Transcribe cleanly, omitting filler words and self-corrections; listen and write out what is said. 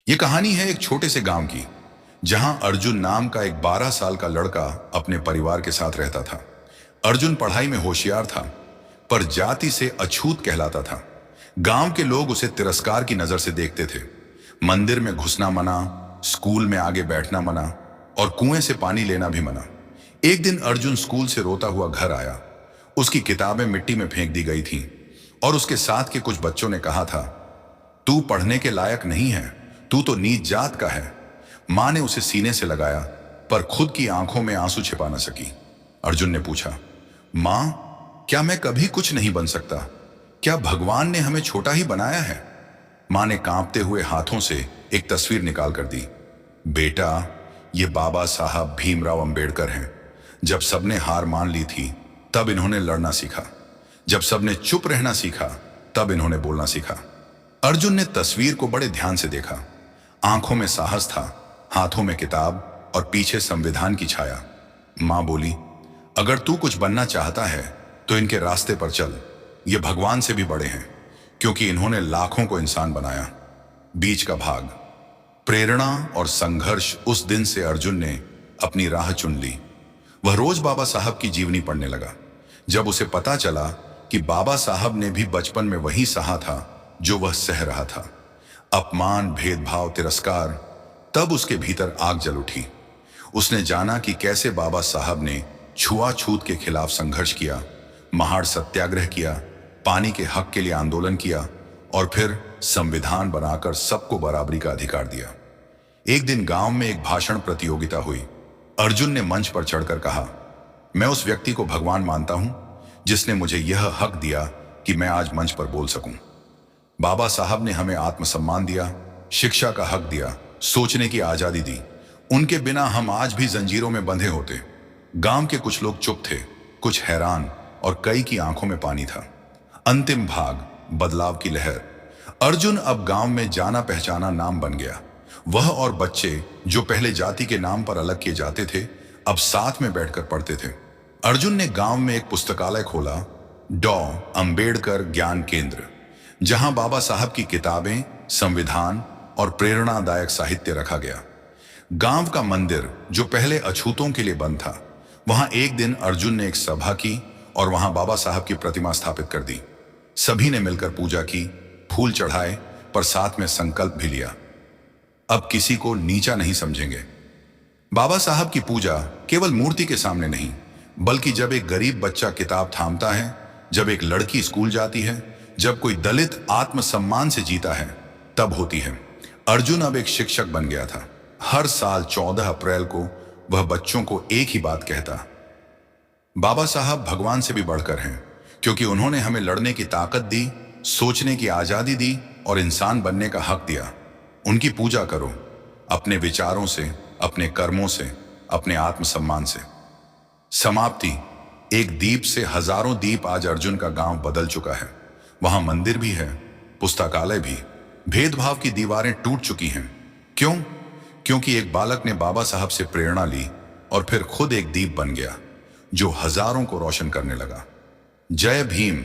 ये कहानी है एक छोटे से गांव की, जहां अर्जुन नाम का एक 12 साल का लड़का अपने परिवार के साथ रहता था। अर्जुन पढ़ाई में होशियार था, पर जाति से अछूत कहलाता था। गांव के लोग उसे तिरस्कार की नजर से देखते थे। मंदिर में घुसना मना, स्कूल में आगे बैठना मना और कुएं से पानी लेना भी मना। एक दिन अर्जुन स्कूल से रोता हुआ घर आया। उसकी किताबें मिट्टी में फेंक दी गई थीं और उसके साथ के कुछ बच्चों ने कहा था, तू पढ़ने के लायक नहीं है, तू तो नीच जात का है। मां ने उसे सीने से लगाया, पर खुद की आंखों में आंसू छिपा न सकी। अर्जुन ने पूछा, मां, क्या मैं कभी कुछ नहीं बन सकता? क्या भगवान ने हमें छोटा ही बनाया है? मां ने कांपते हुए हाथों से एक तस्वीर निकाल कर दी। बेटा, ये बाबा साहब भीमराव अंबेडकर हैं। जब सबने हार मान ली थी, तब इन्होंने लड़ना सीखा। जब सबने चुप रहना सीखा, तब इन्होंने बोलना सीखा। अर्जुन ने तस्वीर को बड़े ध्यान से देखा। आंखों में साहस था, हाथों में किताब और पीछे संविधान की छाया। मां बोली, अगर तू कुछ बनना चाहता है तो इनके रास्ते पर चल। ये भगवान से भी बड़े हैं, क्योंकि इन्होंने लाखों को इंसान बनाया। बीच का भाग, प्रेरणा और संघर्ष। उस दिन से अर्जुन ने अपनी राह चुन ली। वह रोज बाबा साहब की जीवनी पढ़ने लगा। जब उसे पता चला कि बाबा साहब ने भी बचपन में वही सहा था जो वह सह रहा था, अपमान, भेदभाव, तिरस्कार, तब उसके भीतर आग जल उठी। उसने जाना कि कैसे बाबा साहब ने छुआछूत के खिलाफ संघर्ष किया, महाड़ सत्याग्रह किया, पानी के हक के लिए आंदोलन किया और फिर संविधान बनाकर सबको बराबरी का अधिकार दिया। एक दिन गांव में एक भाषण प्रतियोगिता हुई। अर्जुन ने मंच पर चढ़कर कहा, मैं उस व्यक्ति को भगवान मानता हूं जिसने मुझे यह हक दिया कि मैं आज मंच पर बोल सकूं। बाबा साहब ने हमें आत्मसम्मान दिया, शिक्षा का हक दिया, सोचने की आजादी दी। उनके बिना हम आज भी जंजीरों में बंधे होते। गांव के कुछ लोग चुप थे, कुछ हैरान और कई की आंखों में पानी था। अंतिम भाग, बदलाव की लहर। अर्जुन अब गांव में जाना पहचाना नाम बन गया। वह और बच्चे जो पहले जाति के नाम पर अलग किए जाते थे, अब साथ में बैठकर पढ़ते थे। अर्जुन ने गांव में एक पुस्तकालय खोला, डॉ अंबेडकर ज्ञान केंद्र, जहां बाबा साहब की किताबें, संविधान और प्रेरणादायक साहित्य रखा गया। गांव का मंदिर जो पहले अछूतों के लिए बंद था, वहां एक दिन अर्जुन ने एक सभा की और वहां बाबा साहब की प्रतिमा स्थापित कर दी। सभी ने मिलकर पूजा की, फूल चढ़ाए, पर साथ में संकल्प भी लिया, अब किसी को नीचा नहीं समझेंगे। बाबा साहब की पूजा केवल मूर्ति के सामने नहीं, बल्कि जब एक गरीब बच्चा किताब थामता है, जब एक लड़की स्कूल जाती है, जब कोई दलित आत्मसम्मान से जीता है, तब होती है। अर्जुन अब एक शिक्षक बन गया था। हर साल 14 अप्रैल को वह बच्चों को एक ही बात कहता, बाबा साहब भगवान से भी बढ़कर हैं, क्योंकि उन्होंने हमें लड़ने की ताकत दी, सोचने की आजादी दी और इंसान बनने का हक दिया। उनकी पूजा करो, अपने विचारों से, अपने कर्मों से, अपने आत्मसम्मान से। समाप्ति। एक दीप से हजारों दीप। आज अर्जुन का गांव बदल चुका है। वहां मंदिर भी है, पुस्तकालय भी। भेदभाव की दीवारें टूट चुकी हैं। क्यों? क्योंकि एक बालक ने बाबा साहब से प्रेरणा ली और फिर खुद एक दीप बन गया, जो हजारों को रोशन करने लगा। जय भीम।